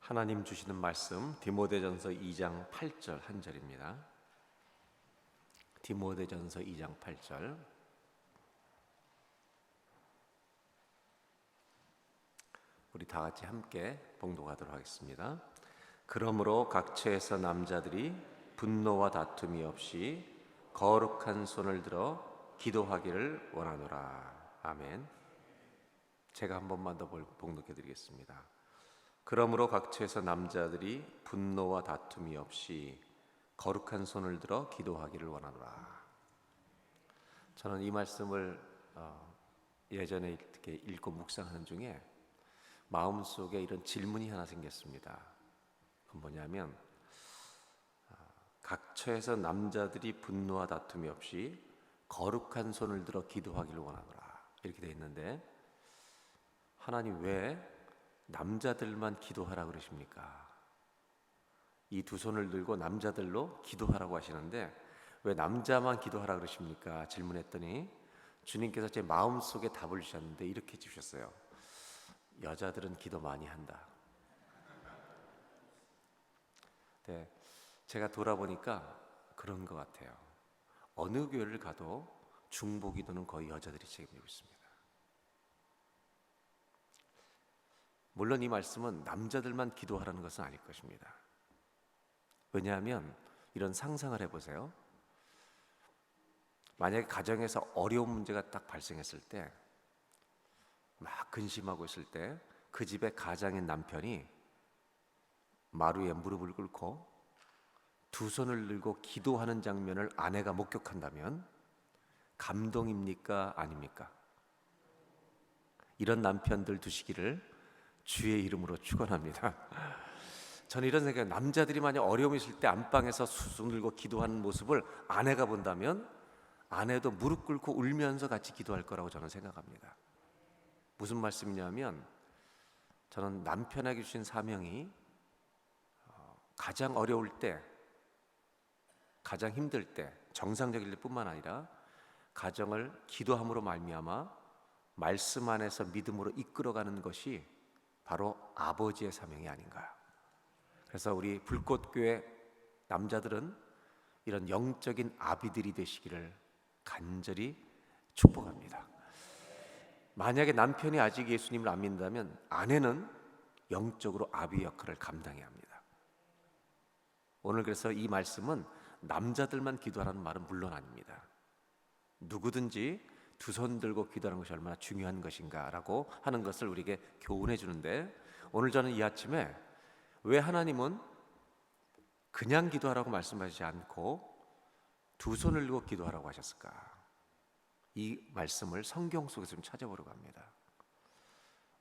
하나님 주시는 말씀 디모데전서 2장 8절 한 절입니다. 디모데전서 2장 8절. 우리 다 같이 함께 봉독하도록 하겠습니다. 그러므로 각처에서 남자들이 분노와 다툼이 없이 거룩한 손을 들어 기도하기를 원하노라. 아멘. 제가 한 번만 더 봉독해 드리겠습니다. 그러므로 각처에서 남자들이 분노와 다툼이 없이 거룩한 손을 들어 기도하기를 원하노라. 저는 이 말씀을 예전에 이렇게 읽고 묵상하는 중에 마음속에 이런 질문이 하나 생겼습니다. 그건 뭐냐면 각처에서 남자들이 분노와 다툼이 없이 거룩한 손을 들어 기도하기를 원하노라, 이렇게 되어 있는데 하나님 왜 남자들만 기도하라 그러십니까? 이 두 손을 들고 남자들로 기도하라고 하시는데 왜 남자만 기도하라 그러십니까? 질문했더니 주님께서 제 마음속에 답을 주셨는데 이렇게 주셨어요. 여자들은 기도 많이 한다. 네, 제가 돌아보니까 그런 것 같아요. 어느 교회를 가도 중보기도는 거의 여자들이 책임지고 있습니다. 물론 이 말씀은 남자들만 기도하라는 것은 아닐 것입니다. 왜냐하면 이런 상상을 해보세요. 만약에 가정에서 어려운 문제가 딱 발생했을 때, 막 근심하고 있을 때 그 집의 가장인 남편이 마루에 무릎을 꿇고 두 손을 들고 기도하는 장면을 아내가 목격한다면 감동입니까? 아닙니까? 이런 남편들 두시기를 주의 이름으로 축원합니다. 저는 이런 생각이에요. 남자들이 만약 어려움이 있을 때 안방에서 손 들고 기도하는 모습을 아내가 본다면 아내도 무릎 꿇고 울면서 같이 기도할 거라고 저는 생각합니다. 무슨 말씀이냐면 저는 남편에게 주신 사명이 가장 어려울 때, 가장 힘들 때, 정상적일 때뿐만 아니라 가정을 기도함으로 말미암아 말씀 안에서 믿음으로 이끌어가는 것이 바로 아버지의 사명이 아닌가. 그래서 우리 불꽃교회 남자들은 이런 영적인 아비들이 되시기를 간절히 축복합니다. 만약에 남편이 아직 예수님을 안 믿는다면 아내는 영적으로 아비 역할을 감당해야 합니다. 오늘 그래서 이 말씀은 남자들만 기도하라는 말은 물론 아닙니다. 누구든지 두 손 들고 기도하는 것이 얼마나 중요한 것인가라고 하는 것을 우리에게 교훈해 주는데, 오늘 저는 이 아침에 왜 하나님은 그냥 기도하라고 말씀하시지 않고 두 손을 들고 기도하라고 하셨을까? 이 말씀을 성경 속에서 좀 찾아보려고 합니다.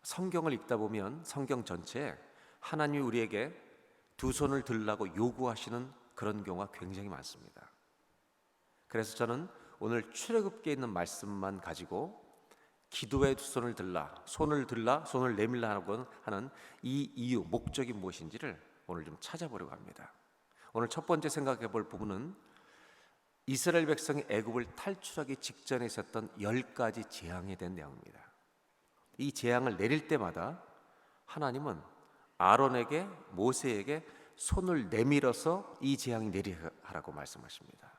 성경을 읽다 보면 성경 전체에 하나님이 우리에게 두 손을 들라고 요구하시는 그런 경우가 굉장히 많습니다. 그래서 저는 오늘 출애굽기에 있는 말씀만 가지고 기도의 두 손을 들라, 손을 들라, 손을 내밀라 하는 이 이유, 목적이 무엇인지를 오늘 좀 찾아보려고 합니다. 오늘 첫 번째 생각해 볼 부분은 이스라엘 백성이 애굽을 탈출하기 직전에 있었던 10가지 재앙에 대한 내용입니다. 이 재앙을 내릴 때마다 하나님은 아론에게, 모세에게 손을 내밀어서 이 재앙이 내리라고 말씀하십니다.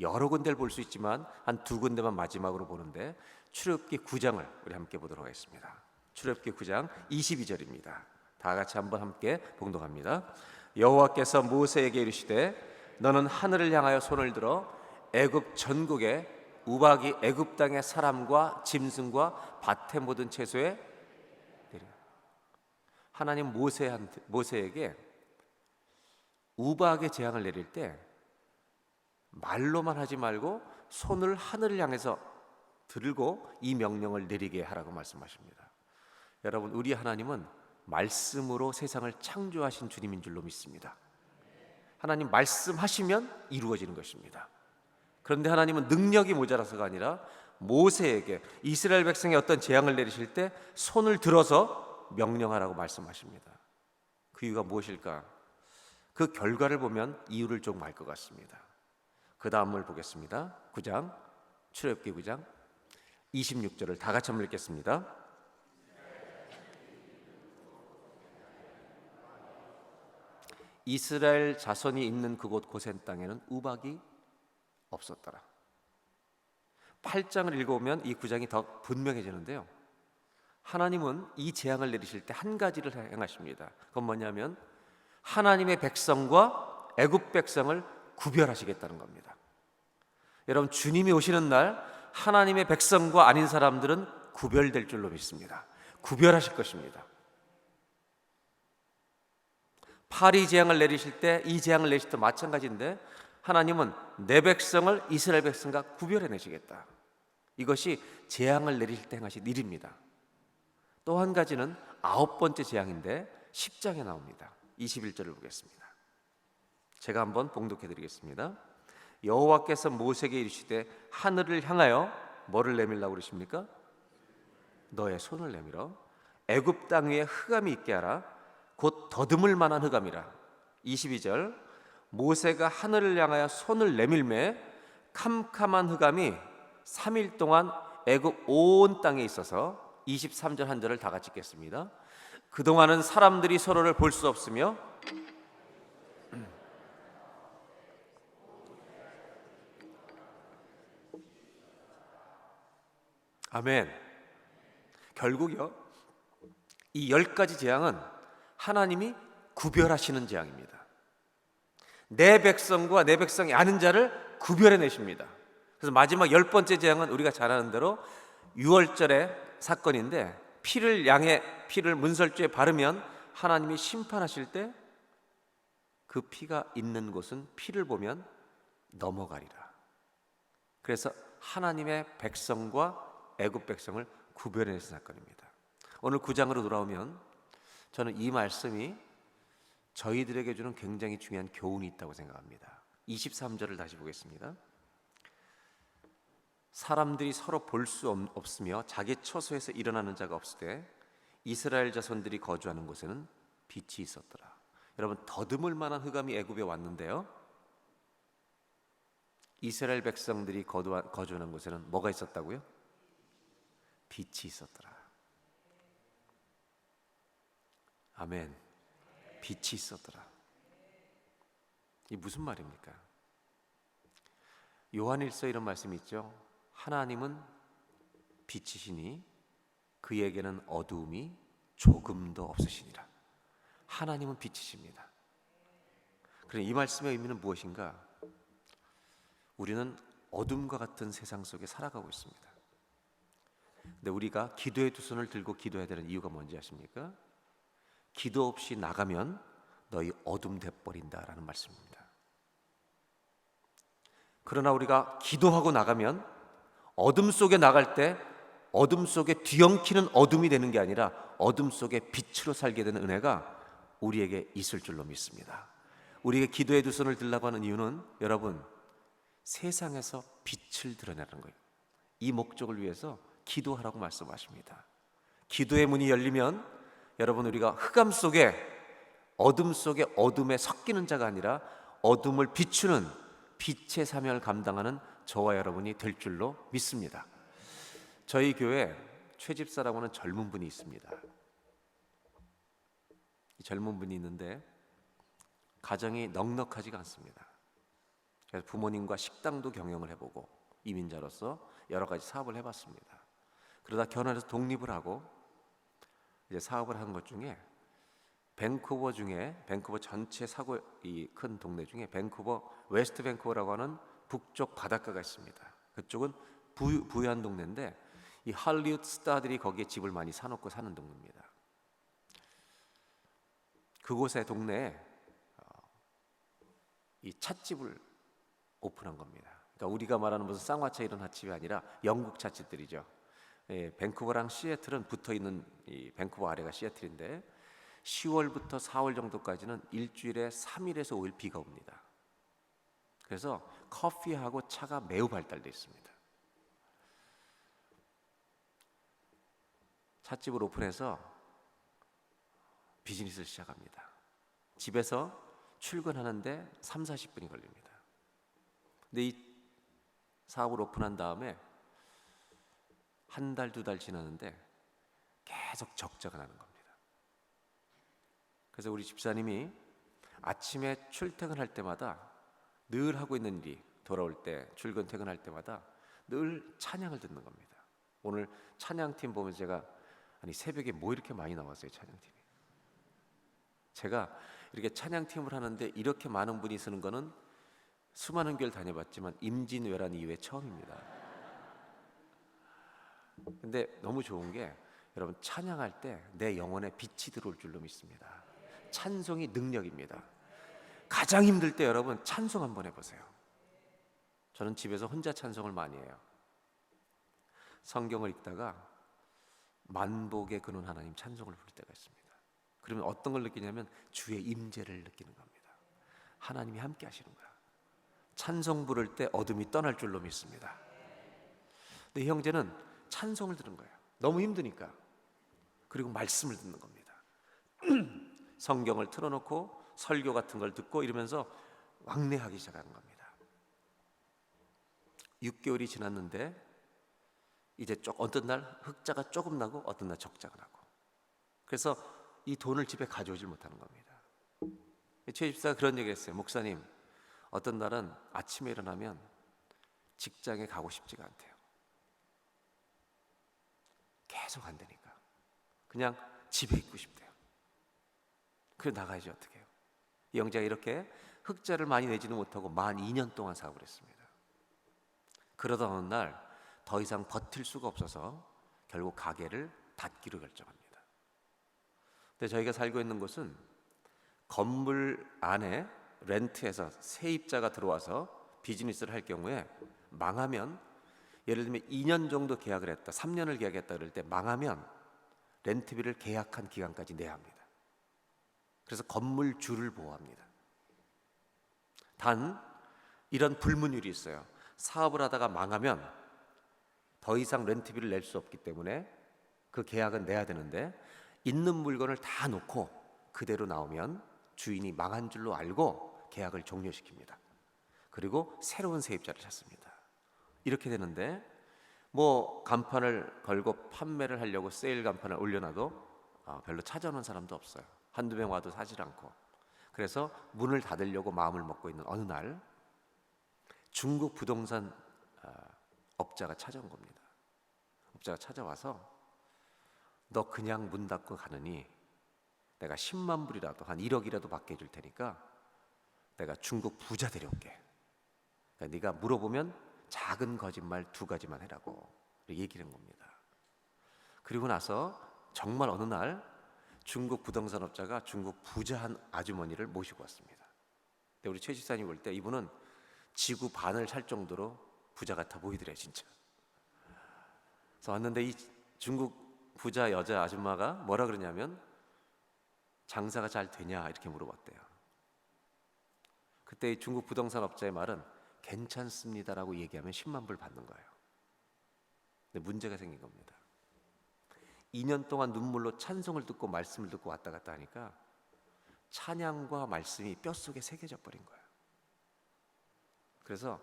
여러 군데를 볼 수 있지만 한 두 군데만 마지막으로 보는데 출애굽기 9장을 우리 함께 보도록 하겠습니다. 출애굽기 9장 22절입니다. 다 같이 한번 함께 봉독합니다. 여호와께서 모세에게 이르시되 너는 하늘을 향하여 손을 들어 애굽 전국에 우박이 애굽 땅의 사람과 짐승과 밭의 모든 채소에 내려. 하나님 모세에게 우박의 재앙을 내릴 때 말로만 하지 말고 손을 하늘을 향해서 들고 이 명령을 내리게 하라고 말씀하십니다. 여러분, 우리 하나님은 말씀으로 세상을 창조하신 주님인 줄로 믿습니다. 하나님 말씀하시면 이루어지는 것입니다. 그런데 하나님은 능력이 모자라서가 아니라 모세에게 이스라엘 백성이 어떤 재앙을 내리실 때 손을 들어서 명령하라고 말씀하십니다. 그 이유가 무엇일까? 그 결과를 보면 이유를 조금 알 것 같습니다. 그 다음을 보겠습니다. 9장, 출애굽기 9장 26절을 다 같이 한번 읽겠습니다. 이스라엘 자손이 있는 그곳 고센 땅에는 우박이 없었더라. 8장을 읽어보면 이 9장이 더 분명해지는데요. 하나님은 이 재앙을 내리실 때 한 가지를 행하십니다. 그건 뭐냐면 하나님의 백성과 애굽 백성을 구별하시겠다는 겁니다. 여러분, 주님이 오시는 날 하나님의 백성과 아닌 사람들은 구별될 줄로 믿습니다. 구별하실 것입니다. 파리 재앙을 내리실 때, 이 재앙을 내리실 때 마찬가지인데 하나님은 내 백성을 이스라엘 백성과 구별해내시겠다. 이것이 재앙을 내리실 때 행하신 일입니다. 또 한 가지는 9번째 재앙인데 10장에 나옵니다. 21절을 보겠습니다. 제가 한번 봉독해드리겠습니다. 여호와께서 모세에게 이르시되 하늘을 향하여 뭐를 내밀라고 그러십니까? 너의 손을 내밀어 애굽 땅 위에 흑암이 있게 하라. 곧 더듬을 만한 흑암이라. 22절 모세가 하늘을 향하여 손을 내밀매 캄캄한 흑암이 3일 동안 애굽 온 땅에 있어서 23절 한 절을 다 같이 읽겠습니다. 그동안은 사람들이 서로를 볼 수 없으며 아멘. 결국요, 이 10가지 재앙은 하나님이 구별하시는 재앙입니다. 내 백성과 내 백성이 아닌 자를 구별해내십니다. 그래서 마지막 10번째 재앙은 우리가 잘 아는 대로 6월절의 사건인데 피를 양의 피를 문설주에 바르면 하나님이 심판하실 때 그 피가 있는 곳은 피를 보면 넘어가리라. 그래서 하나님의 백성과 애굽 백성을 구별해내는 사건입니다. 오늘 9장으로 돌아오면 저는 이 말씀이 저희들에게 주는 굉장히 중요한 교훈이 있다고 생각합니다. 23절을 다시 보겠습니다. 사람들이 서로 볼 수 없으며 자기 처소에서 일어나는 자가 없으되 이스라엘 자손들이 거주하는 곳에는 빛이 있었더라. 여러분, 더듬을 만한 흑암이 애굽에 왔는데요, 이스라엘 백성들이 거주하는 곳에는 뭐가 있었다고요? 빛이 있었더라. 아멘. 빛이 있었더라. 이 무슨 말입니까? 요한일서 이런 말씀이 있죠. 하나님은 빛이시니 그에게는 어두움이 조금도 없으시니라. 하나님은 빛이십니다. 그럼 이 말씀의 의미는 무엇인가? 우리는 어둠과 같은 세상 속에 살아가고 있습니다. 근데 우리가 기도의 두 손을 들고 기도해야 되는 이유가 뭔지 아십니까? 기도 없이 나가면 너희 어둠 돼버린다라는 말씀입니다. 그러나 우리가 기도하고 나가면 어둠 속에 나갈 때 어둠 속에 뒤엉키는 어둠이 되는 게 아니라 어둠 속에 빛으로 살게 되는 은혜가 우리에게 있을 줄로 믿습니다. 우리에게 기도의 두 손을 들라고 하는 이유는 여러분, 세상에서 빛을 드러내는 거예요. 이 목적을 위해서 기도하라고 말씀하십니다. 기도의 문이 열리면 여러분, 우리가 흑암 속에 어둠 속에 어둠에 섞이는 자가 아니라 어둠을 비추는 빛의 사명을 감당하는 저와 여러분이 될 줄로 믿습니다. 저희 교회 최집사라고 하는 젊은 분이 있습니다. 이 젊은 분이 있는데 가정이 넉넉하지가 않습니다. 그래서 부모님과 식당도 경영을 해보고 이민자로서 여러 가지 사업을 해봤습니다. 그러다 결혼해서 독립을 하고 이제 사업을 한 것 중에 밴쿠버 전체 사고 이 큰 동네 중에 웨스트 밴쿠버라고 하는 북쪽 바닷가가 있습니다. 그쪽은 부유한 동네인데 이 할리우드 스타들이 거기에 집을 많이 사놓고 사는 동네입니다. 그곳의 동네에 이 찻집을 오픈한 겁니다. 그러니까 우리가 말하는 무슨 쌍화차 이런 찻집이 아니라 영국 찻집들이죠. 밴쿠버랑 시애틀은 붙어 있는 이 밴쿠버 아래가 시애틀인데 10월부터 4월 정도까지는 일주일에 3일에서 5일 비가 옵니다. 그래서 커피하고 차가 매우 발달되어 있습니다. 찻집을 오픈해서 비즈니스를 시작합니다. 집에서 출근하는데 30-40분이 걸립니다. 근데 이 사업을 오픈한 다음에 한 달, 2달 지나는데 계속 적자가 나는 겁니다. 그래서 우리 집사님이 아침에 출퇴근할 때마다 늘 하고 있는 일이, 돌아올 때 출근 퇴근할 때마다 늘 찬양을 듣는 겁니다. 오늘 찬양팀 보면 제가 아니 새벽에 뭐 이렇게 많이 나왔어요, 찬양팀이. 제가 이렇게 찬양팀을 하는데 이렇게 많은 분이 쓰는 거는 수많은 교회를 다녀봤지만 임진왜란 이후에 처음입니다. 근데 너무 좋은 게 여러분, 찬양할 때 내 영혼에 빛이 들어올 줄로 믿습니다. 찬송이 능력입니다. 가장 힘들 때 여러분 찬송 한번 해보세요. 저는 집에서 혼자 찬송을 많이 해요. 성경을 읽다가 만복의 근원 하나님 찬송을 부를 때가 있습니다. 그러면 어떤 걸 느끼냐면 주의 임재를 느끼는 겁니다. 하나님이 함께 하시는 거야. 찬송 부를 때 어둠이 떠날 줄로 믿습니다. 근데 이 형제는 찬송을 들은 거예요. 너무 힘드니까. 그리고 말씀을 듣는 겁니다. 성경을 틀어놓고 설교 같은 걸 듣고 이러면서 왕래하기 시작하는 겁니다. 6개월이 지났는데 이제 어떤 날 흑자가 조금 나고 어떤 날 적자가 나고, 그래서 이 돈을 집에 가져오질 못하는 겁니다. 최 집사가 그런 얘기를 했어요. 목사님, 어떤 날은 아침에 일어나면 직장에 가고 싶지가 않대요. 계속 안 되니까 그냥 집에 있고 싶대요. 그래 나가야지 어떻게 해요. 이 형제가 이렇게 흑자를 많이 내지는 못하고 만 2년 동안 사업을 했습니다. 그러다 어느 날 더 이상 버틸 수가 없어서 결국 가게를 닫기로 결정합니다. 근데 저희가 살고 있는 곳은 건물 안에 렌트해서 세입자가 들어와서 비즈니스를 할 경우에 망하면, 예를 들면 2년 정도 계약을 했다, 3년을 계약했다 그럴 때 망하면 렌트비를 계약한 기간까지 내야 합니다. 그래서 건물주를 보호합니다. 단 이런 불문율이 있어요. 사업을 하다가 망하면 더 이상 렌트비를 낼 수 없기 때문에 그 계약은 내야 되는데, 있는 물건을 다 놓고 그대로 나오면 주인이 망한 줄로 알고 계약을 종료시킵니다. 그리고 새로운 세입자를 찾습니다. 이렇게 되는데 뭐 간판을 걸고 판매를 하려고 세일 간판을 올려놔도 별로 찾아오는 사람도 없어요. 한두 명 와도 사질 않고. 그래서 문을 닫으려고 마음을 먹고 있는 어느 날 중국 부동산 업자가 찾아온 겁니다. 업자가 찾아와서 너 그냥 문 닫고 가느니 내가 10만 불이라도 한 1억이라도 받게 해줄 테니까 내가 중국 부자 데려올게. 그러니까 네가 물어보면 작은 거짓말 2가지만 해라고 얘기를 한 겁니다. 그리고 나서 정말 어느 날 중국 부동산업자가 중국 부자 한 아주머니를 모시고 왔습니다. 근데 우리 최 집사님 볼 때 이분은 지구 반을 살 정도로 부자 같아 보이더래 진짜. 그래서 왔는데 이 중국 부자 여자 아줌마가 뭐라 그러냐면 장사가 잘 되냐 이렇게 물어봤대요. 그때 이 중국 부동산업자의 말은 괜찮습니다라고 얘기하면 10만 불 받는 거예요. 근데 문제가 생긴 겁니다. 2년 동안 눈물로 찬송을 듣고 말씀을 듣고 왔다 갔다 하니까 찬양과 말씀이 뼛속에 새겨져 버린 거예요. 그래서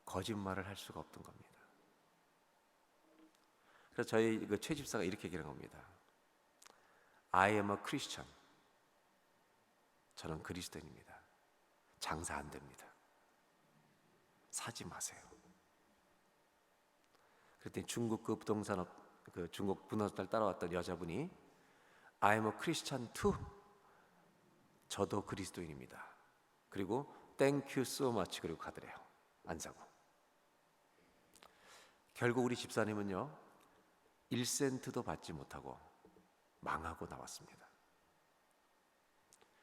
거짓말을 할 수가 없던 겁니다. 그래서 저희 최 집사가 이렇게 얘기를 합니다. I am a Christian. 저는 그리스도인입니다. 장사 안 됩니다. 사지 마세요. 그랬더니 중국 중국 부동산을 따라왔던 여자분이 I am a Christian too. 저도 그리스도인입니다. 그리고 Thank you so much. 그리고 가더래요. 안 사고. 결국 우리 집사님은요 1센트도 받지 못하고 망하고 나왔습니다.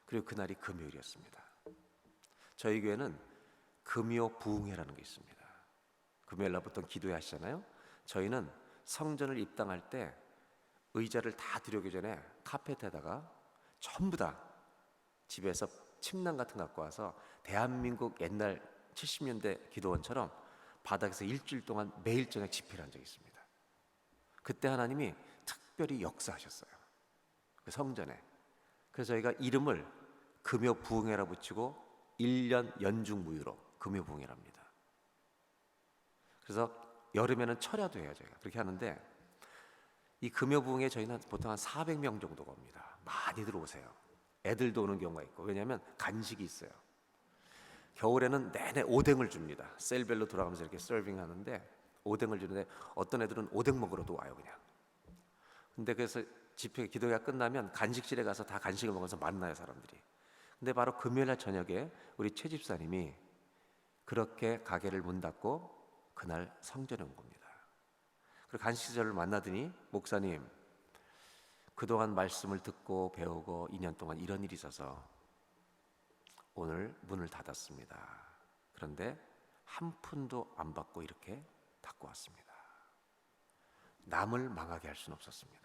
그리고 그날이 금요일이었습니다. 저희 교회는 금요 부흥회라는 게 있습니다. 금요일 날 보통 기도회 하시잖아요. 저희는 성전을 입당할 때 의자를 다 들여오기 전에 카펫에다가 전부 다 집에서 침낭 같은 거 갖고 와서 대한민국 옛날 70년대 기도원처럼 바닥에서 일주일 동안 매일 저녁 집회를 한 적이 있습니다. 그때 하나님이 특별히 역사하셨어요. 그 성전에. 그래서 저희가 이름을 금요 부흥회라 붙이고 1년 연중무휴로 금요 부흥회랍니다. 그래서 여름에는 철야도 해요. 저희가 그렇게 하는데 이 금요 부흥회 저희는 보통 한 400명 정도가 옵니다. 많이 들어오세요. 애들도 오는 경우가 있고, 왜냐하면 간식이 있어요. 겨울에는 내내 오뎅을 줍니다. 셀별로 돌아가면서 이렇게 서빙하는데 오뎅을 주는데 어떤 애들은 오뎅 먹으러도 와요 그냥. 근데 그래서 집회 기도회가 끝나면 간식실에 가서 다 간식을 먹어서 만나요 사람들이. 근데 바로 금요일날 저녁에 우리 최 집사님이 그렇게 가게를 문 닫고 그날 성전에 온 겁니다. 그리고 간식실을 만나더니 목사님, 그동안 말씀을 듣고 배우고 2년 동안 이런 일이 있어서 오늘 문을 닫았습니다. 그런데 한 푼도 안 받고 이렇게 닫고 왔습니다. 남을 망하게 할 수는 없었습니다.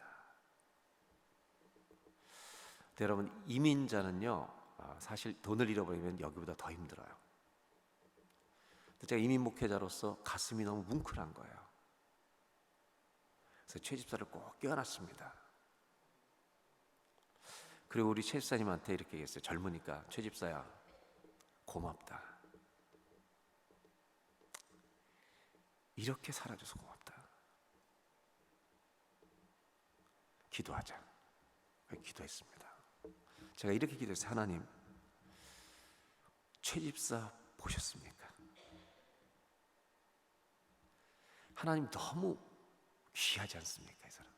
여러분, 이민자는요 사실 돈을 잃어버리면 여기보다 더 힘들어요. 제가 이민 목회자로서 가슴이 너무 뭉클한 거예요. 그래서 최 집사를 꼭 껴안았습니다. 그리고 우리 최 집사님한테 이렇게 얘기했어요. 젊으니까, 최 집사야 고맙다. 이렇게 살아줘서 고맙다. 기도하자. 기도했습니다. 제가 이렇게 기도했어요. 하나님, 최 집사 보셨습니까? 하나님 너무 귀하지 않습니까, 이 사람?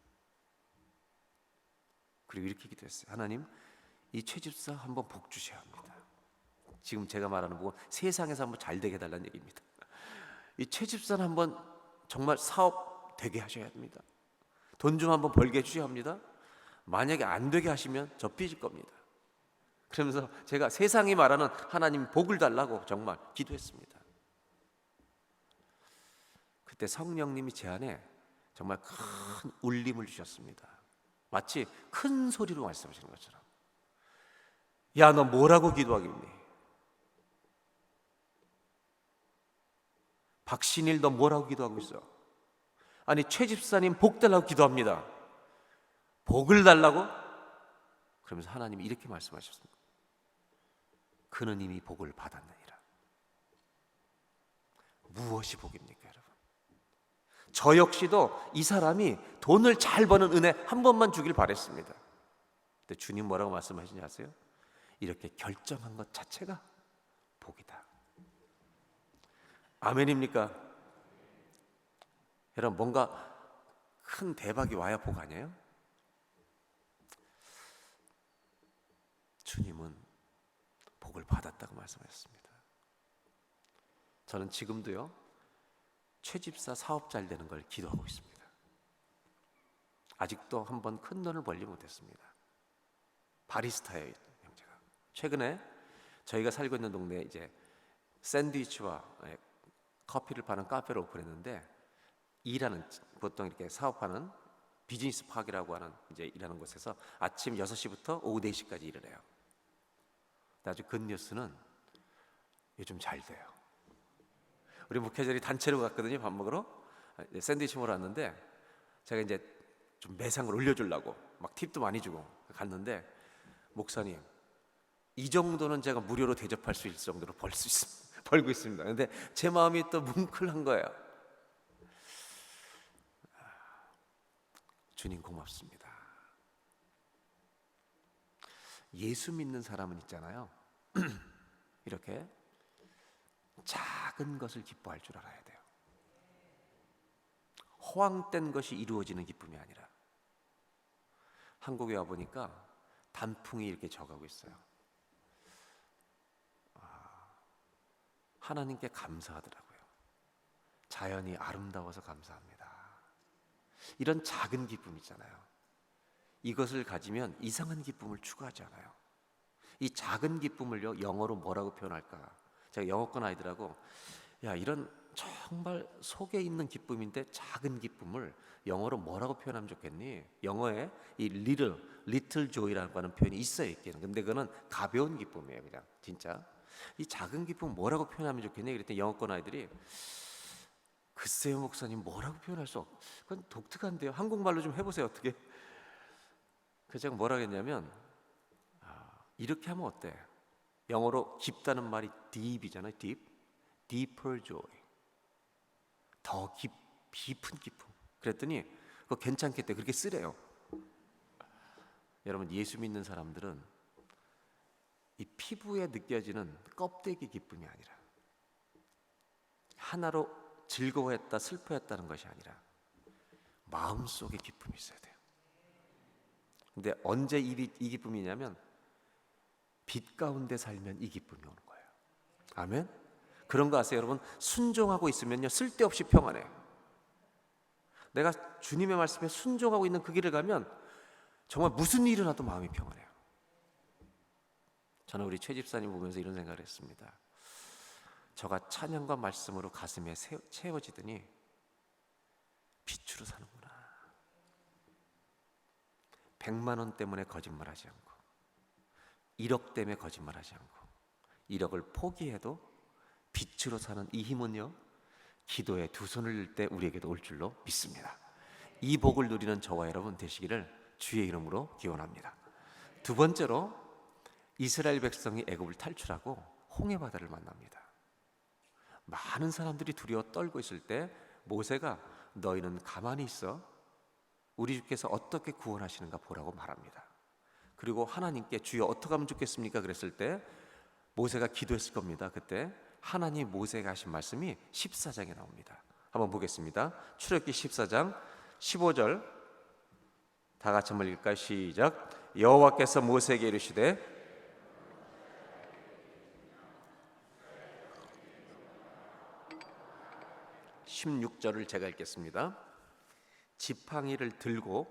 그리고 이렇게 기도했어요. 하나님, 이 최 집사 한번 복 주셔야 합니다. 지금 제가 말하는 복은 세상에서 한번 잘 되게 해달라는 얘기입니다. 이 최 집사는 한번 정말 사업 되게 하셔야 합니다. 돈 좀 한번 벌게 해주셔야 합니다. 만약에 안 되게 하시면 저 삐질 겁니다. 그러면서 제가 세상이 말하는 하나님 복을 달라고 정말 기도했습니다. 그때 성령님이 제 안에 정말 큰 울림을 주셨습니다. 마치 큰 소리로 말씀하시는 것처럼. 야, 너 뭐라고 기도하겠니? 박신일, 너 뭐라고 기도하고 있어? 아니, 최 집사님 복 달라고 기도합니다. 복을 달라고? 그러면서 하나님이 이렇게 말씀하셨습니다. 그는 이미 복을 받았느니라. 무엇이 복입니까, 여러분? 저 역시도 이 사람이 돈을 잘 버는 은혜 한 번만 주길 바랬습니다. 근데 주님 뭐라고 말씀하시는지 아세요? 이렇게 결정한 것 자체가 복이다. 아멘입니까? 여러분, 뭔가 큰 대박이 와야 복 아니에요? 주님은 복을 받았다고 말씀하셨습니다. 저는 지금도요 최 집사 사업 잘 되는 걸 기도하고 있습니다. 아직도 한번 큰 돈을 벌지 못했습니다. 바리스타예요, 형제가. 최근에 저희가 살고 있는 동네에 이제 샌드위치와 커피를 파는 카페를 오픈했는데, 일하는, 보통 이렇게 사업하는 비즈니스 파크라고 하는 이제 일하는 곳에서 아침 6시부터 오후 4시까지 일을 해요. 아주 굿뉴스는 요즘 잘 돼요. 우리 목회자들이 단체로 갔거든요, 밥 먹으러. 샌드위치 먹으러 왔는데 제가 이제 좀 매상을 올려주려고 막 팁도 많이 주고 갔는데, 목사님, 이 정도는 제가 무료로 대접할 수 있을 정도로 벌고 있습니다. 근데 제 마음이 또 뭉클한 거예요. 주님 고맙습니다. 예수 믿는 사람은 있잖아요. 이렇게 작은 것을 기뻐할 줄 알아야 돼요. 허황된 것이 이루어지는 기쁨이 아니라. 한국에 와보니까 단풍이 이렇게 져가고 있어요. 하나님께 감사하더라고요. 자연이 아름다워서 감사합니다. 이런 작은 기쁨 있잖아요. 이것을 가지면 이상한 기쁨을 추구하지 않아요. 이 작은 기쁨을요, 영어로 뭐라고 표현할까? 제가 영어권 아이들하고, 야, 이런 정말 속에 있는 기쁨인데 작은 기쁨을 영어로 뭐라고 표현하면 좋겠니? 영어에 이 little joy라고 하는 표현이 있어요, 있기는. 근데 그거는 가벼운 기쁨이에요, 그냥 진짜. 이 작은 기쁨 뭐라고 표현하면 좋겠니? 그랬더니 영어권 아이들이, 글쎄요 목사님, 뭐라고 표현할 수 그건 독특한데요. 한국말로 좀 해보세요, 어떻게? 그래서 제가 뭐라고 했냐면, 이렇게 하면 어때? 영어로 깊다는 말이 deep이잖아요. deeper joy. 더 깊은 기쁨. 그랬더니 그거 괜찮겠대. 그렇게 쓰래요. 여러분, 예수 믿는 사람들은 이 피부에 느껴지는 껍데기 기쁨이 아니라, 하나로 즐거워했다 슬퍼했다는 것이 아니라 마음속에 기쁨이 있어야 돼요. 근데 언제 이 기쁨이냐면 빛 가운데 살면 이 기쁨이 오는 거예요. 아멘. 그런 거 아세요 여러분? 순종하고 있으면요 쓸데없이 평안해요. 내가 주님의 말씀에 순종하고 있는 그 길을 가면 정말 무슨 일이 일어나도 마음이 평안해요. 저는 우리 최 집사님 보면서 이런 생각을 했습니다. 저가 찬양과 말씀으로 가슴에 채워지더니 빛으로 사는구나. 100만 원 때문에 거짓말하지 않고, 1억 때문에 거짓말하지 않고, 1억을 포기해도 빛으로 사는 이 힘은요 기도에 두 손을 들 때 우리에게도 올 줄로 믿습니다. 이 복을 누리는 저와 여러분 되시기를 주의 이름으로 기원합니다. 두 번째로, 이스라엘 백성이 애굽을 탈출하고 홍해 바다를 만납니다. 많은 사람들이 두려워 떨고 있을 때 모세가 너희는 가만히 있어, 우리 주께서 어떻게 구원하시는가 보라고 말합니다. 그리고 하나님께 주여 어떻게 하면 좋겠습니까? 그랬을 때 모세가 기도했을 겁니다. 그때 하나님 모세가 하신 말씀이 14장에 나옵니다. 한번 보겠습니다. 출애굽기 14장 15절 다 같이 한번 읽을까요? 시작. 여호와께서 모세에게 이르시되 16절을 제가 읽겠습니다. 지팡이를 들고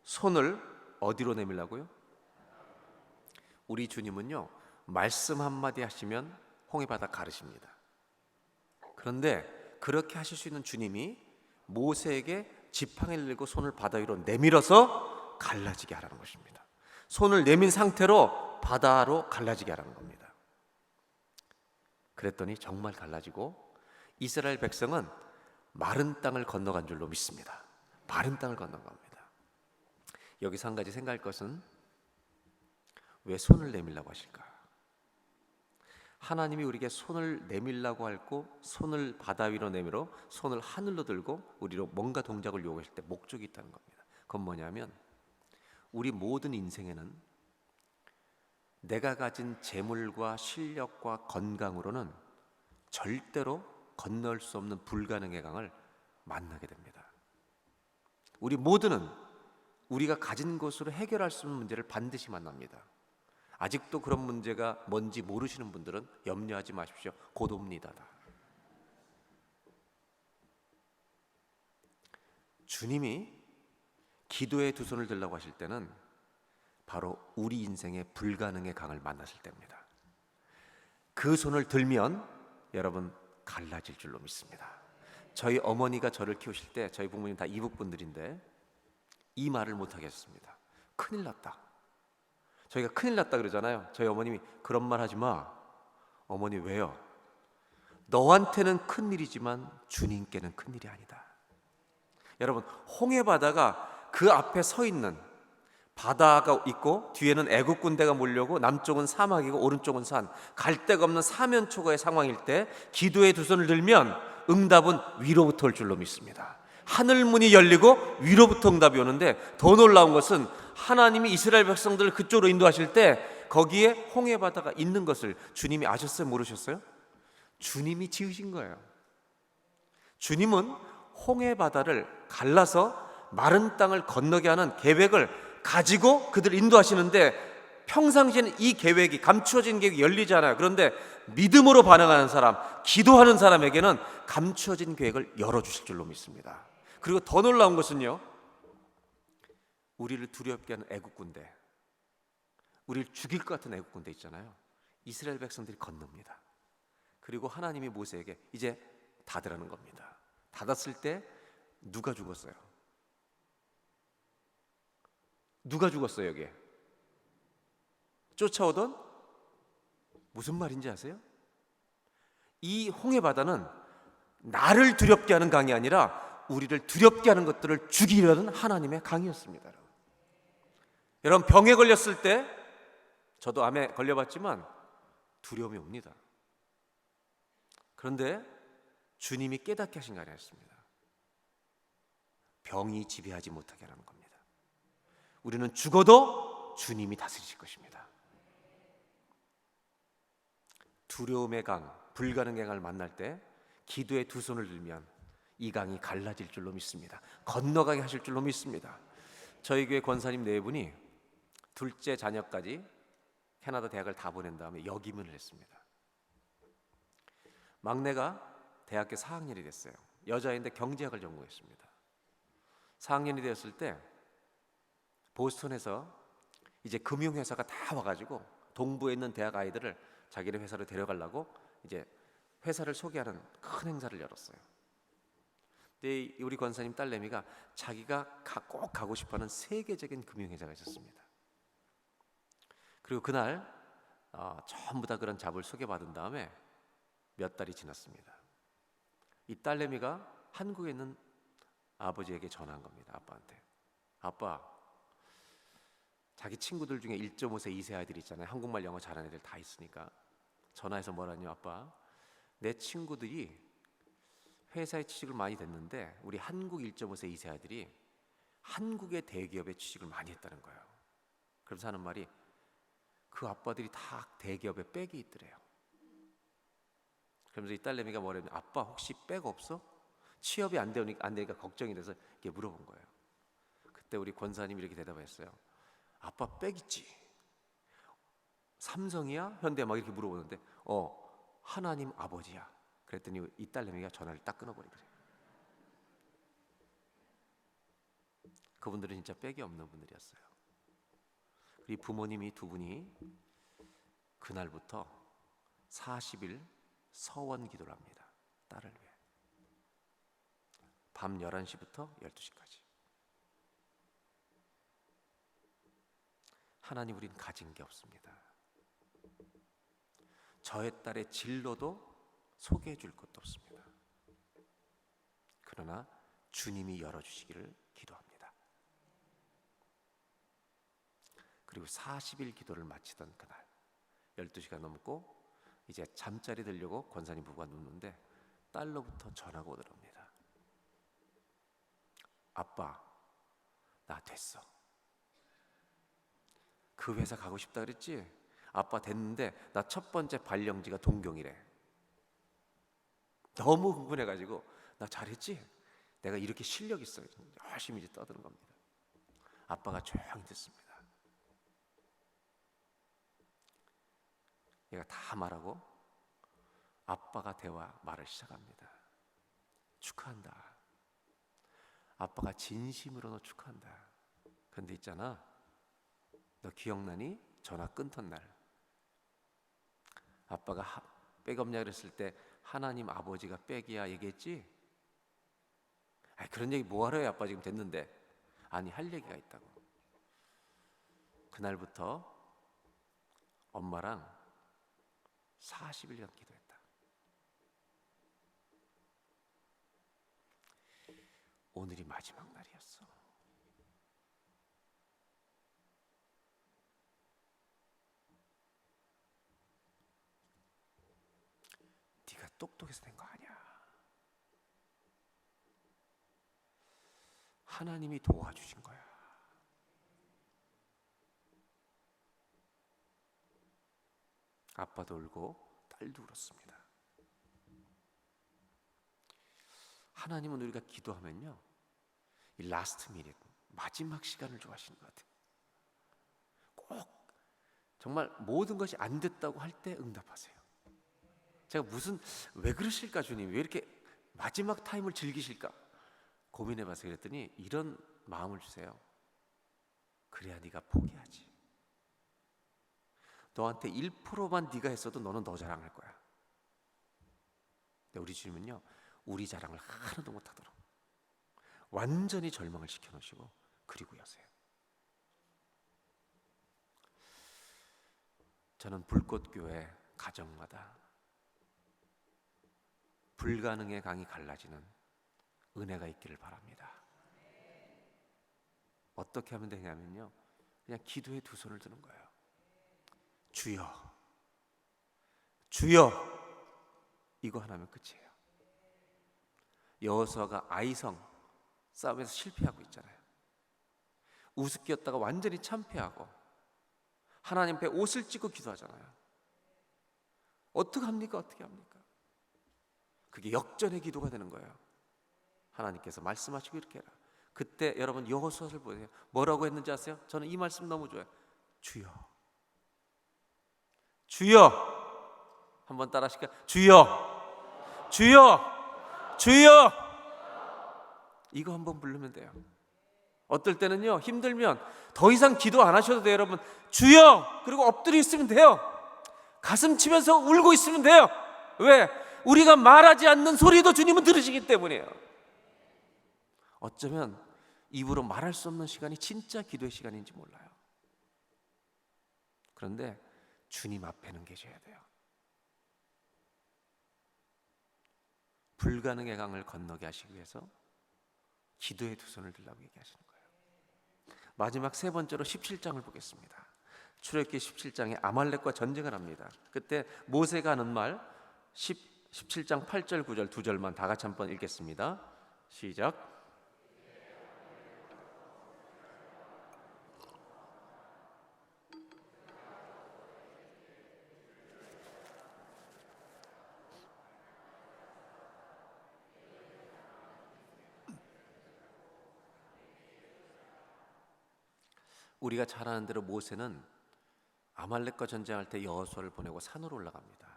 손을 어디로 내밀라고요? 우리 주님은요 말씀 한마디 하시면 홍해바다 가르십니다. 그런데 그렇게 하실 수 있는 주님이 모세에게 지팡이를 들고 손을 바다 위로 내밀어서 갈라지게 하라는 것입니다. 손을 내민 상태로 바다로 갈라지게 하라는 겁니다. 그랬더니 정말 갈라지고 이스라엘 백성은 마른 땅을 건너간 줄로 믿습니다. 마른 땅을 건너간 겁니다. 여기서 한 가지 생각할 것은 왜 손을 내밀라고 하실까? 하나님이 우리에게 손을 내밀라고 하고 손을 바다 위로 내밀어 손을 하늘로 들고 우리로 뭔가 동작을 요구하실 때 목적이 있다는 겁니다. 그건 뭐냐면 우리 모든 인생에는 내가 가진 재물과 실력과 건강으로는 절대로 건널 수 없는 불가능의 강을 만나게 됩니다. 우리 모두는 우리가 가진 것으로 해결할 수 있는 문제를 반드시 만납니다. 아직도 그런 문제가 뭔지 모르시는 분들은 염려하지 마십시오. 곧 옵니다. 주님이 기도에 두 손을 들라고 하실 때는 바로 우리 인생의 불가능의 강을 만나실 때입니다. 그 손을 들면 여러분 갈라질 줄로 믿습니다. 저희 어머니가 저를 키우실 때 저희 부모님 다 이북분들인데 이 말을 못하게 했습니다. 큰일 났다. 저희가 큰일 났다 그러잖아요. 저희 어머님이 그런 말 하지 마. 어머니 왜요? 너한테는 큰일이지만 주님께는 큰일이 아니다. 여러분 홍해 바다가 그 앞에 서 있는 바다가 있고 뒤에는 애국 군대가 몰려오고 남쪽은 사막이고 오른쪽은 산, 갈 데가 없는 사면초가의 상황일 때 기도의 두 손을 들면 응답은 위로부터 올 줄로 믿습니다. 하늘 문이 열리고 위로부터 응답이 오는데 더 놀라운 것은 하나님이 이스라엘 백성들을 그쪽으로 인도하실 때 거기에 홍해 바다가 있는 것을 주님이 아셨어요? 모르셨어요? 주님이 지으신 거예요. 주님은 홍해 바다를 갈라서 마른 땅을 건너게 하는 계획을 가지고 그들을 인도하시는데 평상시에는 이 계획이 감추어진 계획이 열리지 않아요. 그런데 믿음으로 반응하는 사람, 기도하는 사람에게는 감추어진 계획을 열어주실 줄로 믿습니다. 그리고 더 놀라운 것은요, 우리를 두렵게 하는 애국군대, 우리를 죽일 것 같은 애국군대 있잖아요. 이스라엘 백성들이 건넙니다. 그리고 하나님이 모세에게 이제 닫으라는 겁니다. 닫았을 때 누가 죽었어요? 누가 죽었어요? 여기에 쫓아오던, 무슨 말인지 아세요? 이 홍해 바다는 나를 두렵게 하는 강이 아니라 우리를 두렵게 하는 것들을 죽이려는 하나님의 강이었습니다. 여러분 병에 걸렸을 때, 저도 암에 걸려봤지만 두려움이 옵니다. 그런데 주님이 깨닫게 하신 게 아니었습니다. 병이 지배하지 못하게 하는 겁니다. 우리는 죽어도 주님이 다스리실 것입니다. 두려움의 강, 불가능의 강을 만날 때 기도의 두 손을 들면 이 강이 갈라질 줄로 믿습니다. 건너가게 하실 줄로 믿습니다. 저희 교회 권사님 네 분이 둘째 자녀까지 캐나다 대학을 다 보낸 다음에 역이민을 했습니다. 막내가 대학교 4학년이 됐어요. 여자인데 경제학을 전공했습니다. 4학년이 되었을 때 보스턴에서 이제 금융회사가 다 와가지고 동부에 있는 대학 아이들을 자기네 회사로 데려가려고 이제 회사를 소개하는 큰 행사를 열었어요. 근데 우리 권사님 딸내미가 자기가 꼭 가고 싶어하는 세계적인 금융회사가 있었습니다. 그리고 그날 전부 다 그런 잡을 소개받은 다음에 몇 달이 지났습니다. 이 딸내미가 한국에 있는 아버지에게 전화한 겁니다. 아빠한테. 아빠, 자기 친구들 중에 1.5세, 2세 아이들 있잖아요. 한국말, 영어 잘하는 애들 다 있으니까 전화해서 뭐라뇨? 아빠, 내 친구들이 회사에 취직을 많이 됐는데 우리 한국 1.5세, 2세 아이들이 한국의 대기업에 취직을 많이 했다는 거예요. 그러면서 하는 말이 그 아빠들이 다 대기업에 백이 있더래요. 그러면서 이 딸내미가 뭐라면 아빠 혹시 백 없어? 취업이 안 되니까 걱정이 돼서 이렇게 물어본 거예요. 그때 우리 권사님이 이렇게 대답했어요. 아빠 백 있지. 삼성이야? 현대? 막 이렇게 물어보는데 하나님 아버지야. 그랬더니 이 딸내미가 전화를 딱 끊어버리더래요. 그분들은 진짜 백이 없는 분들이었어요. 우리 부모님이 두 분이 그날부터 40일 서원 기도를 합니다. 딸을 위해. 밤 11시부터 12시까지. 하나님, 우린 가진 게 없습니다. 저의 딸의 진로도 소개해 줄 것도 없습니다. 그러나 주님이 열어주시기를 기도합니다. 그리고 40일 기도를 마치던 그날 12시가 넘고 이제 잠자리 들려고 권사님 부부가 눕는데 딸로부터 전화가 오더랍니다. 아빠, 나 됐어. 그 회사 가고 싶다 그랬지? 아빠 됐는데 나 첫 번째 발령지가 동경이래. 너무 흥분해가지고 나 잘했지? 내가 이렇게 실력 있어. 열심히 이제 떠드는 겁니다. 아빠가 조용히 듣습니다. 얘가 다 말하고 아빠가 말을 시작합니다. 축하한다. 아빠가 진심으로 너 축하한다. 근데 있잖아, 너 기억나니? 전화 끊던 날 아빠가 백 없냐 그랬을 때 하나님 아버지가 백이야 얘기했지? 그런 얘기 뭐하러 해? 아빠 지금 됐는데. 아니, 할 얘기가 있다고. 그날부터 엄마랑 40일간 기도했다. 오늘이 마지막 날이었어. 네가 똑똑해서 된 거 아니야. 하나님이 도와주신 거야. 아빠도 울고 딸도 울었습니다. 하나님은 우리가 기도하면요, 이 라스트 미닛, 마지막 시간을 좋아하시는 것 같아요. 꼭 정말 모든 것이 안 됐다고 할 때 응답하세요. 제가 왜 그러실까 주님? 왜 이렇게 마지막 타임을 즐기실까? 고민해봐서 그랬더니 이런 마음을 주세요. 그래야 네가 포기하지. 너한테 1%만 네가 했어도 너는 너 자랑할 거야. 근데 우리 주님은요, 우리 자랑을 하나도 못하도록 완전히 절망을 시켜놓으시고 그리고 여세요. 저는 불꽃교회 가정마다 불가능의 강이 갈라지는 은혜가 있기를 바랍니다. 어떻게 하면 되냐면요, 그냥 기도에 두 손을 드는 거예요. 주여, 주여, 이거 하나면 끝이에요. 여호수아가 아이성 싸움에서 실패하고 있잖아요. 우습게였다가 완전히 참패하고 하나님 앞에 옷을 찢고 기도하잖아요. 어떡합니까? 어떻게 합니까? 그게 역전의 기도가 되는 거예요. 하나님께서 말씀하시고 이렇게 해라. 그때 여러분 여호수아를 보세요. 뭐라고 했는지 아세요? 저는 이 말씀 너무 좋아요. 주여, 주여. 한번 따라 하실까요? 주여, 주여, 주여. 이거 한번 부르면 돼요. 어떨 때는요, 힘들면 더 이상 기도 안 하셔도 돼요. 여러분, 주여, 그리고 엎드려 있으면 돼요. 가슴 치면서 울고 있으면 돼요. 왜? 우리가 말하지 않는 소리도 주님은 들으시기 때문이에요. 어쩌면 입으로 말할 수 없는 시간이 진짜 기도의 시간인지 몰라요. 그런데 주님 앞에는 계셔야 돼요. 불가능의 강을 건너게 하시기 위해서 기도의 두 손을 들라고 얘기하시는 거예요. 마지막 세 번째로 17장을 보겠습니다. 출애굽기 17장에 아말렉과 전쟁을 합니다. 그때 모세가 하는 말 17장 8절 9절 두 절만 다 같이 한번 읽겠습니다. 시작. 우리가 잘 아는 대로 모세는 아말렉과 전쟁할 때 여호수아를 보내고 산으로 올라갑니다.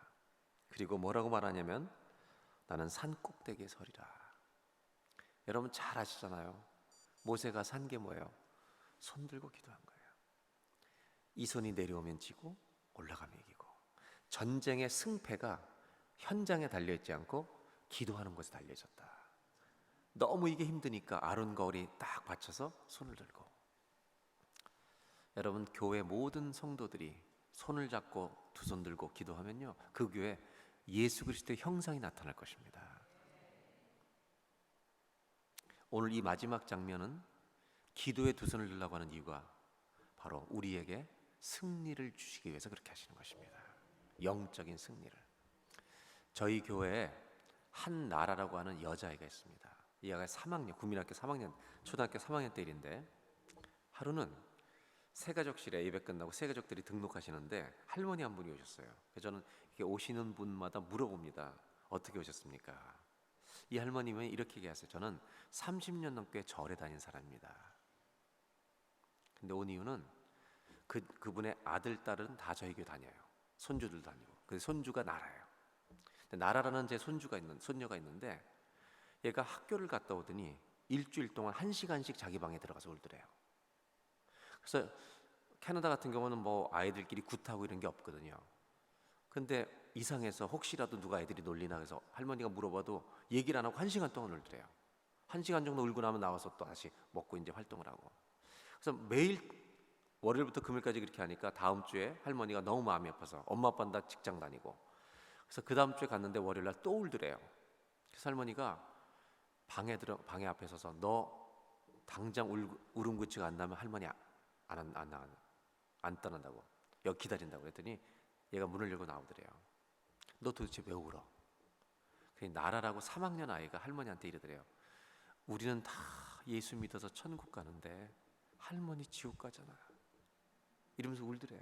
그리고 뭐라고 말하냐면 나는 산 꼭대기에 서리라. 여러분 잘 아시잖아요. 모세가 산 게 뭐예요? 손 들고 기도한 거예요. 이 손이 내려오면 지고 올라가면 이기고, 전쟁의 승패가 현장에 달려있지 않고 기도하는 곳에 달려있었다. 너무 이게 힘드니까 아론과 홀이 딱 받쳐서 손을 들고, 여러분 교회 모든 성도들이 손을 잡고 두 손 들고 기도하면요, 그 교회 예수 그리스도의 형상이 나타날 것입니다. 오늘 이 마지막 장면은 기도의 두 손을 들라고 하는 이유가 바로 우리에게 승리를 주시기 위해서 그렇게 하시는 것입니다. 영적인 승리를. 저희 교회에 한 나라라고 하는 여자아이가 있습니다. 이 아이가 3학년, 국민학교 3학년, 초등학교 3학년 때 일인데, 하루는 새가족실에 예배 끝나고 새가족들이 등록하시는데 할머니 한 분이 오셨어요. 그래서 저는 이렇게 오시는 분마다 물어봅니다. 어떻게 오셨습니까? 이 할머님은 이렇게 얘기하세요. 저는 30년 넘게 절에 다닌 사람입니다. 근데 온 이유는 그분의 아들, 딸은 다 저희 교회 다녀요. 손주들 다니고. 그 손주가 나라예요. 근데 나라라는 제 손녀가 있는데, 얘가 학교를 갔다 오더니 일주일 동안 1시간씩 자기 방에 들어가서 울더래요. 그래서 캐나다 같은 경우는 뭐 아이들끼리 굿하고 이런 게 없거든요. 근데 이상해서 혹시라도 누가 애들이 놀리나 해서 할머니가 물어봐도 얘기를 안 하고 1시간 동안 울더래요. 1시간 정도 울고 나면 나와서 또 다시 먹고 이제 활동을 하고. 그래서 매일 월요일부터 금요일까지 그렇게 하니까 다음 주에 할머니가 너무 마음이 아파서, 엄마 아빠는 다 직장 다니고, 그래서 그 다음 주에 갔는데 월요일날 또 울더래요. 그래서 할머니가 방에 앞에 서서 너 당장 울음 그치가 안 나면 할머니 안 떠난다고, 여기 기다린다고 했더니 얘가 문을 열고 나오더래요. 너 도대체 왜 울어? 나라라고 3학년 아이가 할머니한테 이러더래요. 우리는 다 예수 믿어서 천국 가는데 할머니 지옥 가잖아. 이러면서 울더래요.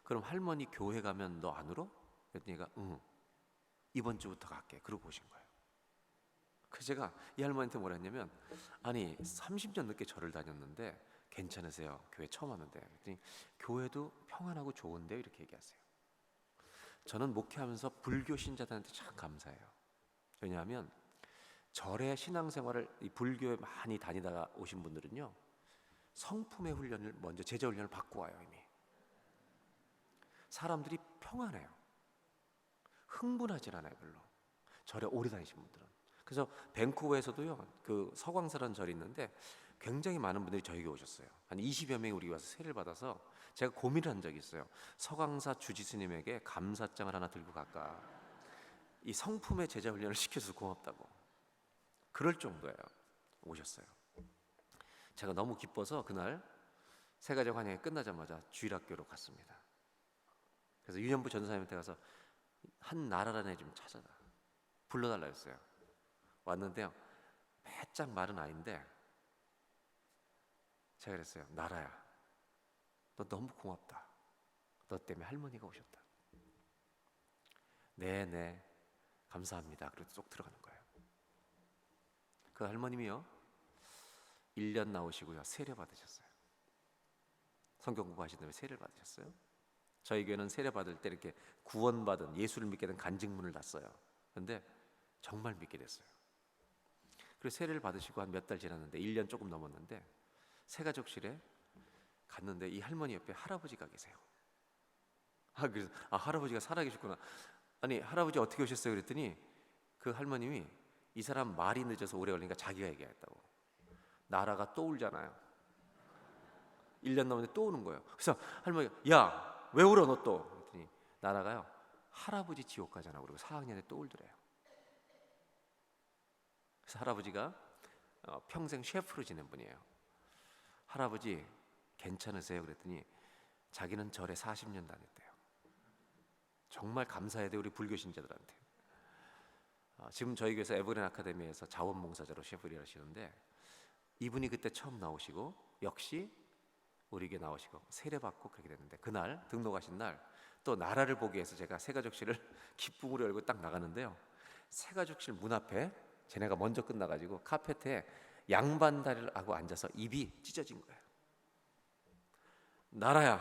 그럼 할머니 교회 가면 너 안 울어? 그랬더니 얘가 응, 이번 주부터 갈게. 그러고 오신 거예요. 그래서 제가 이 할머니한테 뭐라 했냐면, 아니 30년 늦게 절을 다녔는데 괜찮으세요? 교회 처음 왔는데. 그랬더니 교회도 평안하고 좋은데요, 이렇게 얘기하세요. 저는 목회하면서 불교 신자들한테 참 감사해요. 왜냐하면 절의 신앙생활을 이 불교에 많이 다니다가 오신 분들은요, 성품의 훈련을 먼저, 제자 훈련을 받고 와요. 이미 사람들이 평안해요. 흥분하지 않아요, 별로. 절에 오래 다니신 분들은. 그래서 밴쿠버에서도요, 그 서광사라는 절이 있는데 굉장히 많은 분들이 저에게 오셨어요. 한 20여 명이 우리 와서 세례를 받아서 제가 고민을 한 적이 있어요. 서광사 주지스님에게 감사장을 하나 들고 갈까? 이 성품의 제자 훈련을 시켜서 고맙다고. 그럴 정도예요. 오셨어요. 제가 너무 기뻐서 그날 새가족 환영회 끝나자마자 주일학교로 갔습니다. 그래서 유년부 전사님한테 가서 한 나라라는 애 좀 찾아라, 불러달라 했어요. 왔는데요, 배짝 마른 아이인데 제가 그랬어요. 나라야, 너 너무 고맙다. 너 때문에 할머니가 오셨다. 네, 감사합니다. 그래도 쏙 들어가는 거예요. 그 할머님이요, 1년 나오시고요, 세례 받으셨어요. 성경 공부하신 다음에 세례를 받으셨어요. 저희 교회는 세례 받을 때 이렇게 구원받은, 예수를 믿게 된 간증문을 놨어요. 근데 정말 믿게 됐어요. 그래서 세례를 받으시고 한 몇 달 지났는데, 1년 조금 넘었는데, 새가족실에 갔는데 이 할머니 옆에 할아버지가 계세요. 그래서 할아버지가 살아계셨구나. 아니, 할아버지 어떻게 오셨어요? 그랬더니 그 할머님이, 이 사람 말이 늦어서 오래 걸리니까 자기가 얘기했다고. 나라가 또 울잖아요. 1년 넘었는데 또 우는 거예요. 그래서 할머니가, 야 왜 울어 너 또? 그랬더니 나라가요, 할아버지 지옥 가잖아. 그리고 4학년에 또 울더래요. 그래서 할아버지가 평생 셰프로 지낸 분이에요. 할아버지 괜찮으세요? 그랬더니 자기는 절에 40년 다녔대요. 정말 감사해야 돼, 우리 불교 신자들한테. 지금 저희 교회에서 에버그린 아카데미에서 자원봉사자로 셰프를 하시는데, 이분이 그때 처음 나오시고 역시 우리 교회 나오시고 세례받고 그렇게 됐는데, 그날 등록하신 날 또 나라를 보기 위해서 제가 새가족실을 기쁨으로 열고 딱 나가는데요, 새가족실 문 앞에 쟤네가 먼저 끝나가지고 카페트에 양반다리를 하고 앉아서 입이 찢어진 거예요. 나라야,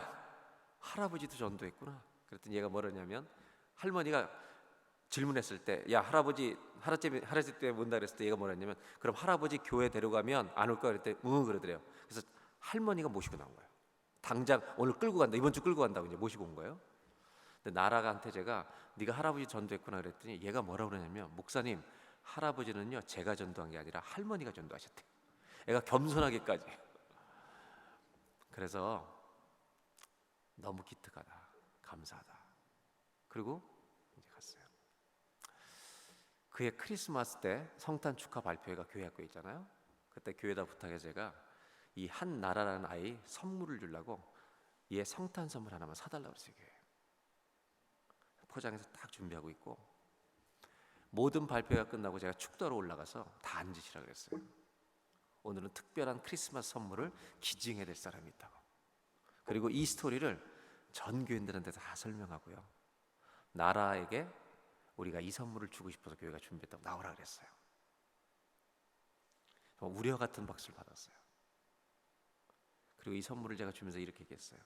할아버지도 전도했구나. 그랬더니 얘가 뭐라냐면, 할머니가 질문했을 때, 야 할아버지 때문에 온다 그랬을 때 얘가 뭐라냐면, 그럼 할아버지 교회 데려가면 안 올 거야? 그랬더니 응 그러더래요. 그래서 할머니가 모시고 나온 거예요. 당장 오늘 끌고 간다, 이번 주 끌고 간다고 이제 모시고 온 거예요. 근데 나라가한테 제가, 네가 할아버지 전도했구나 그랬더니 얘가 뭐라 그러냐면, 목사님, 할아버지는요 제가 전도한 게 아니라 할머니가 전도하셨대요. 애가 겸손하게까지. 그래서 너무 기특하다, 감사하다. 그리고 이제 갔어요. 그해 크리스마스 때 성탄 축하 발표회가 교회 학교에 있잖아요. 그때 교회에다 부탁해서 제가 이 한 나라라는 아이 선물을 주려고 얘 성탄 선물 하나만 사달라고 그랬어요. 교회 포장해서 딱 준비하고 있고, 모든 발표가 끝나고 제가 축도로 올라가서 다 앉으시라 그랬어요. 오늘은 특별한 크리스마스 선물을 기증해야 될 사람이 있다고. 그리고 이 스토리를 전 교인들한테 다 설명하고요, 나라에게 우리가 이 선물을 주고 싶어서 교회가 준비했다고 나오라 그랬어요. 우려 같은 박수를 받았어요. 그리고 이 선물을 제가 주면서 이렇게 얘기했어요.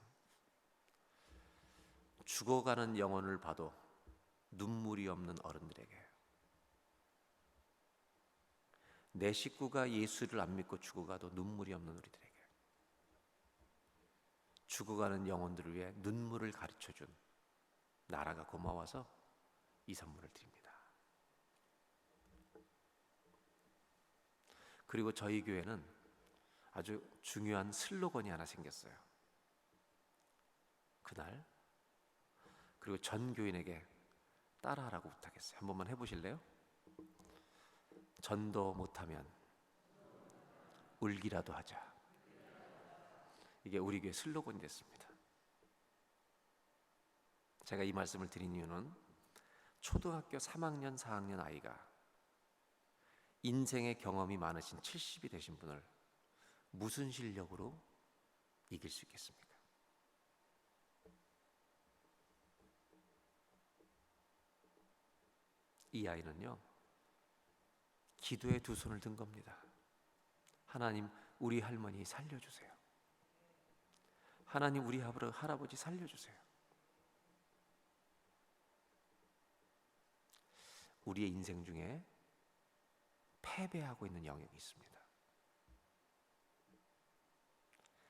죽어가는 영혼을 봐도 눈물이 없는 어른들에게, 내 식구가 예수를 안 믿고 죽어가도 눈물이 없는 우리들에게, 죽어가는 영혼들을 위해 눈물을 가르쳐준 나라가 고마워서 이 선물을 드립니다. 그리고 저희 교회는 아주 중요한 슬로건이 하나 생겼어요. 그날. 그리고 전 교인에게 따라하라고 부탁했어요. 한 번만 해보실래요? 전도 못하면 울기라도 하자. 이게 우리 교회 슬로건이 됐습니다. 제가 이 말씀을 드린 이유는, 초등학교 3학년 4학년 아이가 인생의 경험이 많으신 70이 되신 분을 무슨 실력으로 이길 수 있겠습니까? 이 아이는요, 기도에 두 손을 든 겁니다. 하나님, 우리 할머니 살려주세요. 하나님, 우리 할아버지 살려주세요. 우리의 인생 중에 패배하고 있는 영역이 있습니다.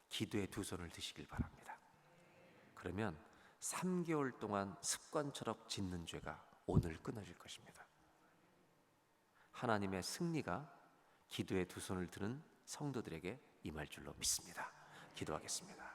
기도에 두 손을 드시길 바랍니다. 그러면 3개월 동안 습관처럼 짓는 죄가 오늘 끊어질 것입니다. 하나님의 승리가 기도에 두 손을 드는 성도들에게 임할 줄로 믿습니다. 기도하겠습니다.